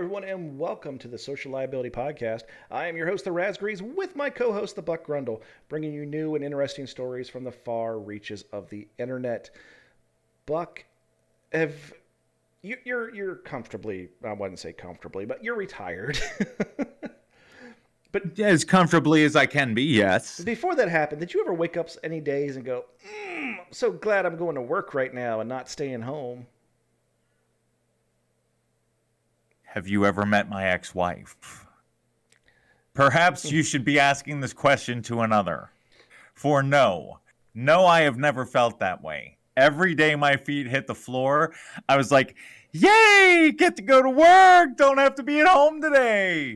everyone, and welcome to the Social Liability Podcast. I am your host, the Raspberries, with my co-host, the Buck Grundle, bringing you new and interesting stories from the far reaches of the internet. Buck, have you're comfortably, I wouldn't say comfortably, but you're retired. But as comfortably as I can be, yes. before that happened, did you ever wake up any days and go, I'm so glad I'm going to work right now and not staying home? Have you ever met my ex-wife? Perhaps you should be asking this question to another. For no, I have never felt that way. Every day my feet hit the floor, I was like, yay, get to go to work, don't have to be at home today.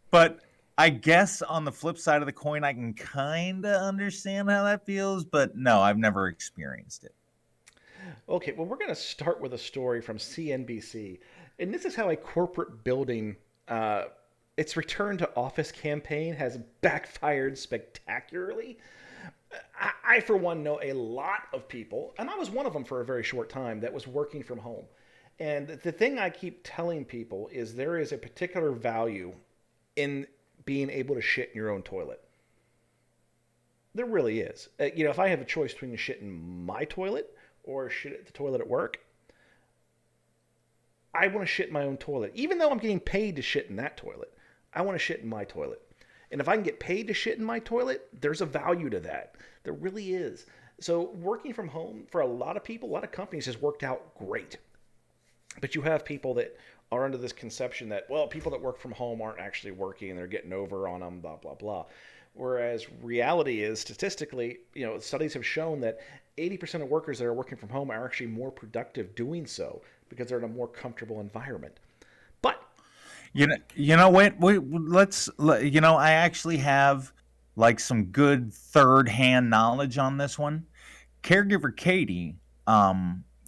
But I guess on the flip side of the coin, I can kind of understand how that feels, but no, I've never experienced it. Okay, well, we're going to start with a story from CNBC. And this is how a corporate building, its return to office campaign has backfired spectacularly. For one, know a lot of people, and I was one of them for a very short time, that was working from home. And the thing I keep telling people is there is a particular value in being able to shit in your own toilet. There really is. If I have a choice between shit in my toilet or shit at the toilet at work, I want to shit in my own toilet. Even though I'm getting paid to shit in that toilet, I want to shit in my toilet. And if I can get paid to shit in my toilet, there's a value to that. There really is. So working from home for a lot of people, a lot of companies has worked out great. But you have people that are under this conception that, well, people that work from home aren't actually working and they're getting over on them, blah, blah, blah. Whereas reality is, statistically, studies have shown that 80% of workers that are working from home are actually more productive doing so because they're in a more comfortable environment. But I actually have some good third-hand knowledge on this one. Caregiver Katie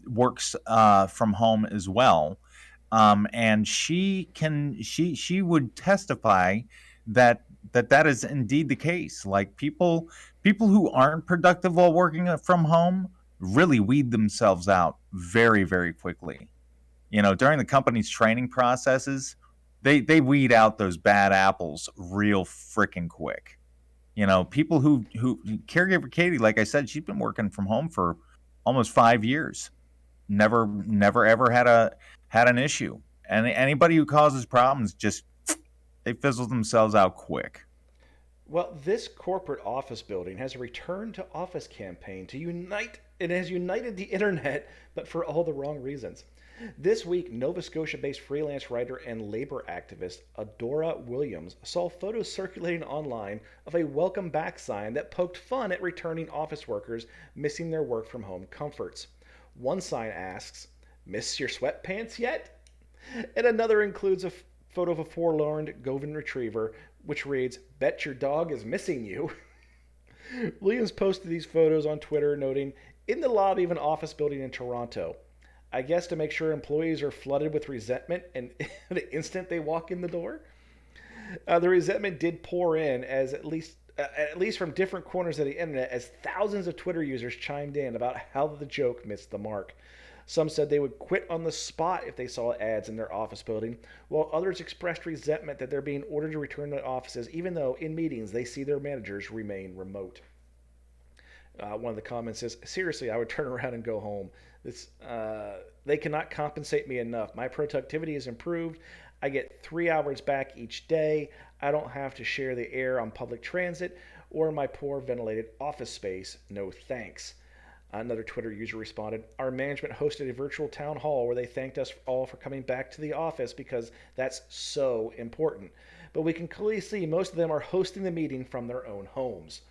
works from home as well, and she would testify that is indeed the case. Like people who aren't productive while working from home really weed themselves out very, very quickly. During the company's training processes, they weed out those bad apples real freaking quick. People who Caregiver Katie, like I said, she's been working from home for almost 5 years. Never ever had an issue. And anybody who causes problems, just they fizzle themselves out quick. Well, this corporate office building has a return to office campaign to unite. It has united the internet, but for all the wrong reasons. This week, Nova Scotia-based freelance writer and labor activist Adora Williams saw photos circulating online of a welcome back sign that poked fun at returning office workers missing their work from home comforts. One sign asks, "Miss your sweatpants yet?" And another includes a photo of a forlorn Golden Retriever, which reads, "Bet your dog is missing you." Williams posted these photos on Twitter, noting, "In the lobby of an office building in Toronto. I guess to make sure employees are flooded with resentment and the instant they walk in the door." The resentment did pour in, as at least from different corners of the internet, as thousands of Twitter users chimed in about how the joke missed the mark. Some said they would quit on the spot if they saw ads in their office building, while others expressed resentment that they're being ordered to return to offices even though in meetings they see their managers remain remote. One of the comments says, "Seriously, I would turn around and go home. They cannot compensate me enough. My productivity is improved. I get 3 hours back each day. I don't have to share the air on public transit or in my poor ventilated office space. No thanks." Another Twitter user responded, "Our management hosted a virtual town hall where they thanked us all for coming back to the office because that's so important. But we can clearly see most of them are hosting the meeting from their own homes."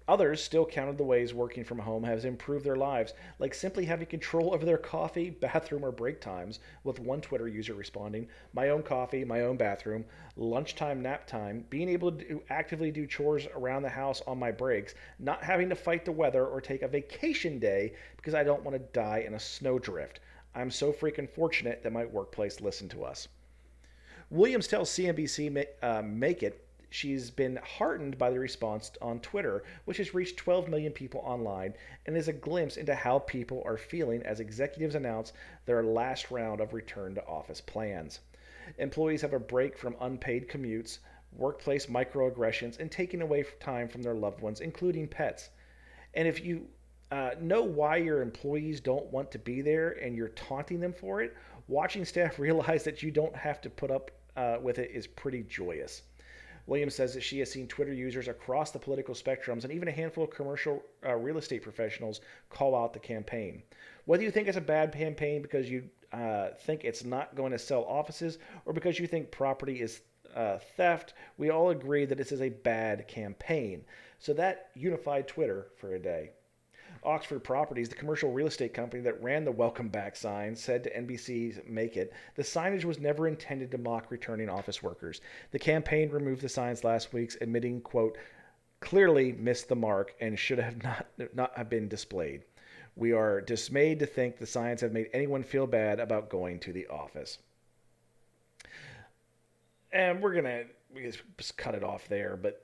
Others still counted the ways working from home has improved their lives, like simply having control over their coffee, bathroom, or break times, with one Twitter user responding, "My own coffee, my own bathroom, lunchtime, nap time, being able to actively do chores around the house on my breaks, not having to fight the weather or take a vacation day because I don't want to die in a snowdrift. I'm so freaking fortunate that my workplace listened to us." Williams tells CNBC Make It she's been heartened by the response on Twitter, which has reached 12 million people online and is a glimpse into how people are feeling as executives announce their last round of return to office plans. Employees have a break from unpaid commutes, workplace microaggressions, and taking away time from their loved ones, including pets. And if you know why your employees don't want to be there and you're taunting them for it, watching staff realize that you don't have to put up with it is pretty joyous. Williams says that she has seen Twitter users across the political spectrums and even a handful of commercial real estate professionals call out the campaign. Whether you think it's a bad campaign because you think it's not going to sell offices or because you think property is theft, we all agree that this is a bad campaign. So that unified Twitter for a day. Oxford Properties, the commercial real estate company that ran the welcome back sign, said to NBC's Make It, the signage was never intended to mock returning office workers. The campaign removed the signs last week, admitting, quote, clearly missed the mark and should have not have been displayed. We are dismayed to think the signs have made anyone feel bad about going to the office. And we just cut it off there. But,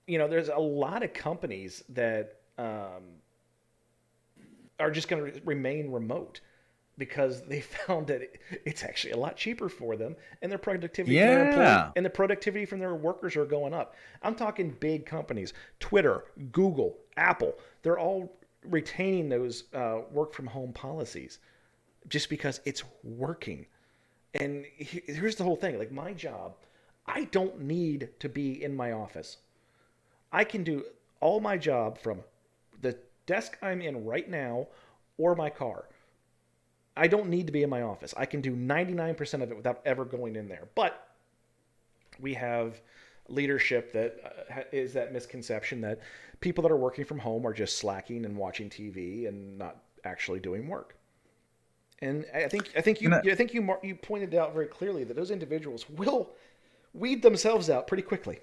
there's a lot of companies that are just going to remain remote because they found that it's actually a lot cheaper for them, and their productivity from their employees and the productivity from their workers are going up. I'm talking big companies, Twitter, Google, Apple. They're all retaining those work from home policies just because it's working. And here's the whole thing. Like my job, I don't need to be in my office. I can do all my job from the desk I'm in right now or my car. I don't need to be in my office. I can do 99% of it without ever going in there. But we have leadership that is that misconception that people that are working from home are just slacking and watching TV and not actually doing work. And I think you pointed out very clearly that those individuals will weed themselves out pretty quickly.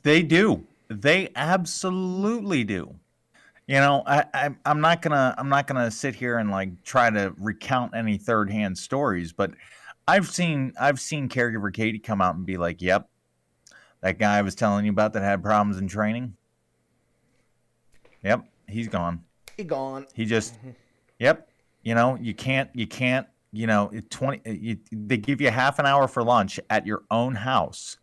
They do. They absolutely do. I'm not gonna sit here and like try to recount any third hand stories, but I've seen caregiver Katie come out and be like, "Yep, that guy I was telling you about that had problems in training. Yep, he's gone. He gone. He just, yep. You can't. They give you half an hour for lunch at your own house.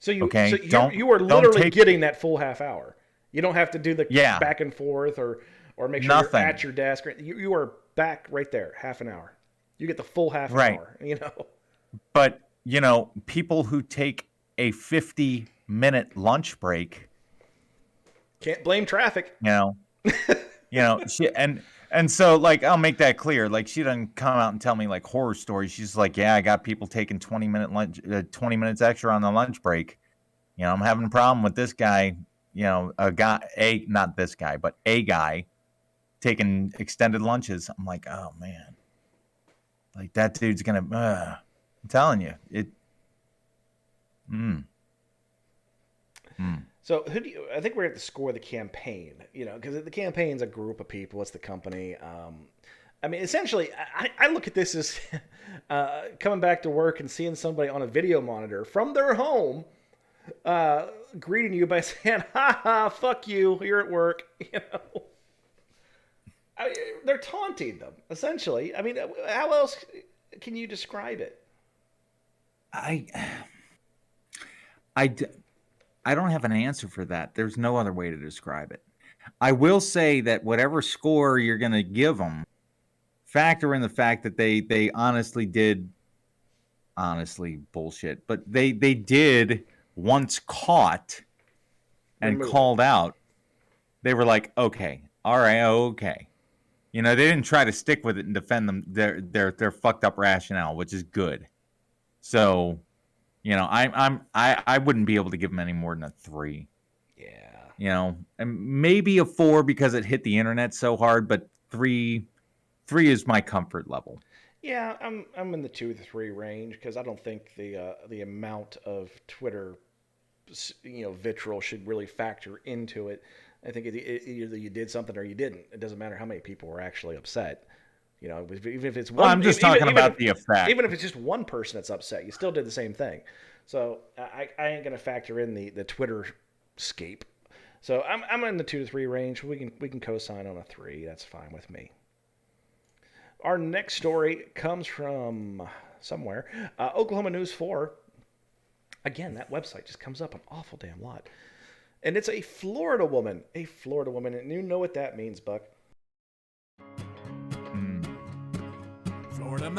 So you are literally getting that full half hour. You don't have to do the back and forth or make sure you're at your desk. You are back right there, half an hour. You get the full half an hour, But, people who take a 50-minute lunch break. Can't blame traffic. And so, like, I'll make that clear. Like, she doesn't come out and tell me, like, horror stories. She's like, yeah, I got people taking 20 minutes extra on the lunch break. I'm having a problem with this guy. Not this guy, but a guy taking extended lunches. I'm like, oh man, like that dude's gonna. I'm telling you, it. So I think we're at the score of the campaign. Because the campaign's a group of people. It's the company. Essentially, I look at this as coming back to work and seeing somebody on a video monitor from their home. Greeting you by saying, "Ha ha, fuck you, you're at work." They're taunting them essentially. How else can you describe it? I don't have an answer for that. There's no other way to describe it. I will say that whatever score you're going to give them, factor in the fact that they honestly bullshit, but they did. Once caught and called out, they were like, okay, all right, okay. They didn't try to stick with it and defend them their fucked up rationale, which is good. So, I wouldn't be able to give them any more than a 3. Yeah. And maybe a 4 because it hit the internet so hard, but 3 is my comfort level. Yeah, I'm in the 2 to 3 range because I don't think the amount of Twitter vitriol should really factor into it. I think either you did something or you didn't. It doesn't matter how many people were actually upset. You know, even if it's Well, one, I'm just even, talking even about if, the effect. even if it's just one person that's upset, you still did the same thing. So I ain't gonna factor in the Twitter scape. So I'm in the 2 to 3 range. We can co-sign on a 3. That's fine with me. Our next story comes from somewhere. Oklahoma News 4. Again, that website just comes up an awful damn lot. And it's a Florida woman. A Florida woman. And you know what that means, Buck. Florida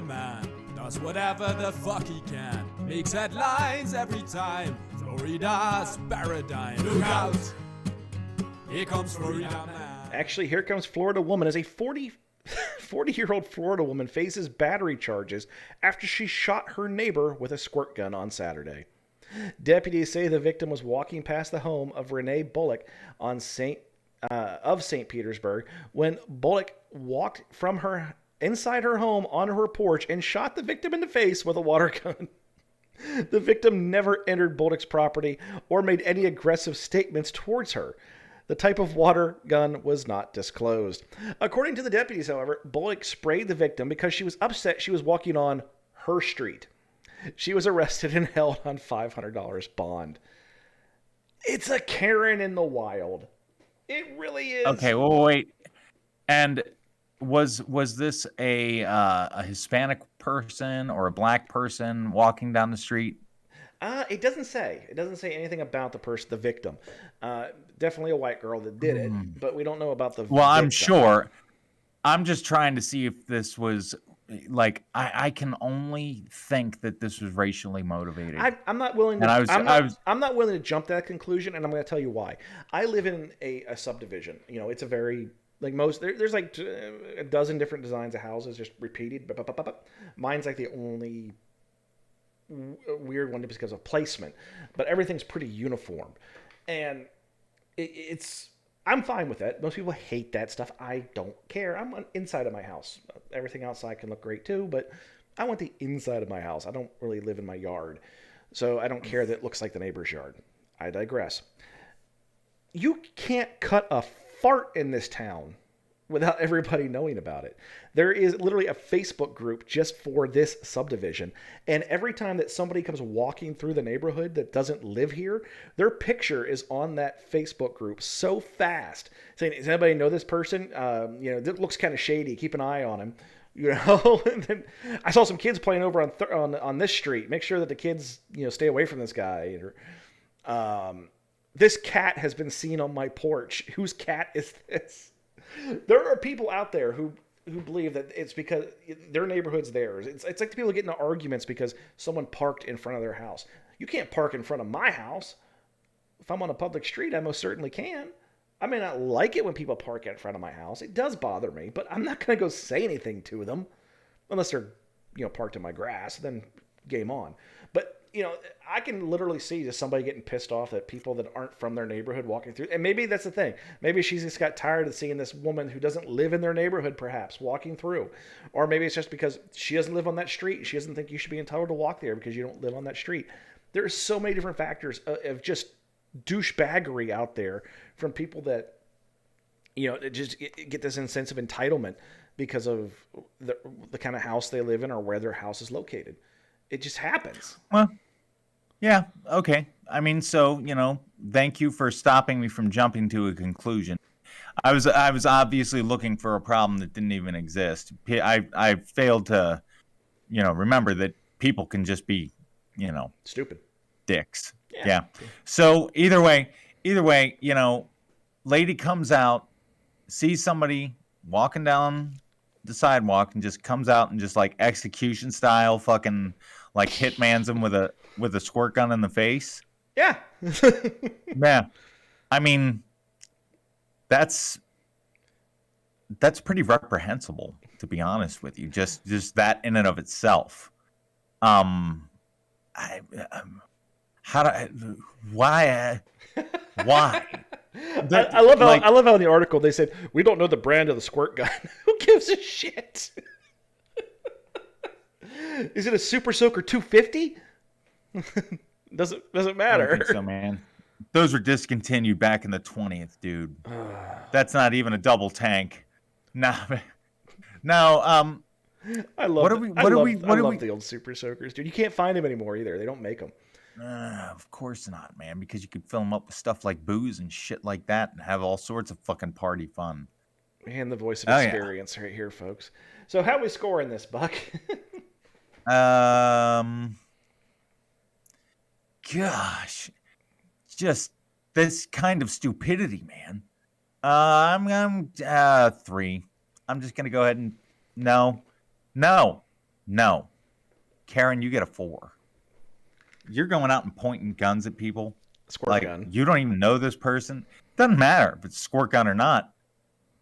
man, does whatever the fuck he can. Makes headlines every time. Florida's paradigm. Look out! Here comes Florida man. Actually, here comes Florida woman as a 40-year-old Florida woman faces battery charges after she shot her neighbor with a squirt gun on Saturday. Deputies say the victim was walking past the home of Renee Bullock on St. Petersburg when Bullock walked from her inside her home onto her porch and shot the victim in the face with a water gun. The victim never entered Bullock's property or made any aggressive statements towards her. The type of water gun was not disclosed. According to the deputies, however, Bullock sprayed the victim because she was upset she was walking on her street. She was arrested and held on $500 bond. It's a Karen in the wild. It really is. Okay, well, wait. And was this a Hispanic person or a black person walking down the street? It doesn't say. It doesn't say anything about the victim. Definitely a white girl that did it, but we don't know about the Well, victim. I'm sure. I'm just trying to see if this was like I can only think that this was racially motivated. I'm not willing to. And I'm not willing to jump to that conclusion, and I'm going to tell you why. I live in a subdivision. You know, it's a very like most. There's like a dozen different designs of houses just repeated. Mine's like the only weird one because of placement, but everything's pretty uniform, and it's. I'm fine with that. Most people hate that stuff. I don't care. I'm inside of my house. Everything outside can look great too, but I want the inside of my house. I don't really live in my yard, so I don't care that it looks like the neighbor's yard. I digress. You can't cut a fart in this town without everybody knowing about it. There is literally a Facebook group just for this subdivision. And every time that somebody comes walking through the neighborhood that doesn't live here, their picture is on that Facebook group so fast, saying, does anybody know this person? It looks kind of shady. Keep an eye on him. You know, and then I saw some kids playing over on this street. Make sure that the kids, stay away from this guy. This cat has been seen on my porch. Whose cat is this? There are people out there who believe that it's because their neighborhood's theirs. It's like the people get into arguments because someone parked in front of their house. You can't park in front of my house. If I'm on a public street, I most certainly can. I may not like it when people park in front of my house. It does bother me, but I'm not going to go say anything to them unless they're, parked in my grass. Then game on. But I can literally see just somebody getting pissed off at people that aren't from their neighborhood walking through. And maybe that's the thing. Maybe she's just got tired of seeing this woman who doesn't live in their neighborhood, perhaps, walking through. Or maybe it's just because she doesn't live on that street. She doesn't think you should be entitled to walk there because you don't live on that street. There's so many different factors of just douchebaggery out there from people that, just get this sense of entitlement because of the kind of house they live in or where their house is located. It just happens. Well, yeah, okay. I mean, so, thank you for stopping me from jumping to a conclusion. I was obviously looking for a problem that didn't even exist. I failed to, remember that people can just be, stupid dicks. Yeah. So either way, lady comes out, sees somebody walking down the sidewalk and just comes out and just like execution style fucking like hitmans him with a squirt gun in the face. Yeah. Yeah. I mean, that's pretty reprehensible, to be honest with you. Just that in and of itself. Why? I love how in the article they said we don't know the brand of the squirt gun. Who gives a shit? Is it a Super Soaker 250? Doesn't matter. I don't think so, man. Those were discontinued back in the 20th, dude. That's not even a double tank. Nah, No. I love. What are we? What are we? What I are love we? the old super soakers, dude. You can't find them anymore either. They don't make them. Of course not, man. Because you could fill them up with stuff like booze and shit like that, and have all sorts of fucking party fun. And the voice of Oh experience right here, folks. So how we scoring this, Buck? yeah. Gosh, just this kind of stupidity, man. I'm 3. I'm just gonna go ahead and no. Karen, you get a 4. You're going out and pointing guns at people. Squirt gun. You don't even know this person. Doesn't matter if it's a squirt gun or not.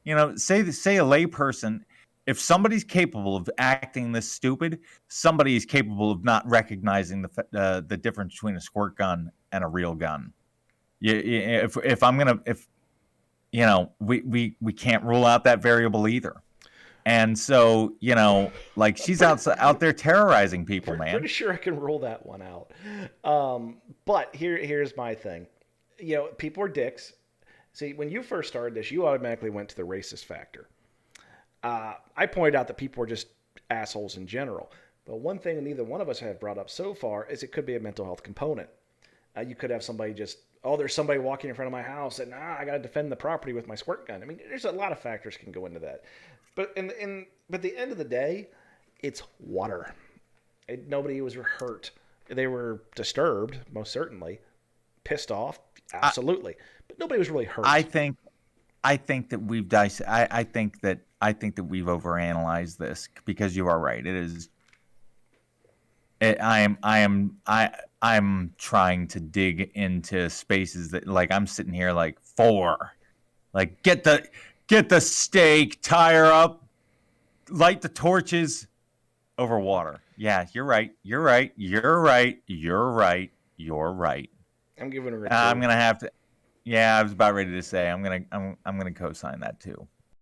You know, say a layperson. If somebody's capable of acting this stupid, somebody is capable of not recognizing the difference between a squirt gun and a real gun. If we can't rule out that variable either. And so, like she's out there terrorizing people, man. Pretty sure I can rule that one out. But here's my thing. People are dicks. See, when you first started this, you automatically went to the racist factor. I pointed out that people were just assholes in general. But one thing neither one of us have brought up so far is it could be a mental health component. You could have somebody there's somebody walking in front of my house and I got to defend the property with my squirt gun. I mean, there's a lot of factors can go into that. But at the end of the day, it's water. Nobody was hurt. They were disturbed, most certainly. Pissed off, absolutely. But nobody was really hurt. I think that we've I think that we've overanalyzed this because you are right. It is. I'm trying to dig into spaces that, like, I'm sitting here like 4, like get the stake, tie her up, light the torches over water. Yeah, you're right. I'm giving her a 2. I'm gonna have to. Yeah, I was about ready to say I'm gonna co-sign that too.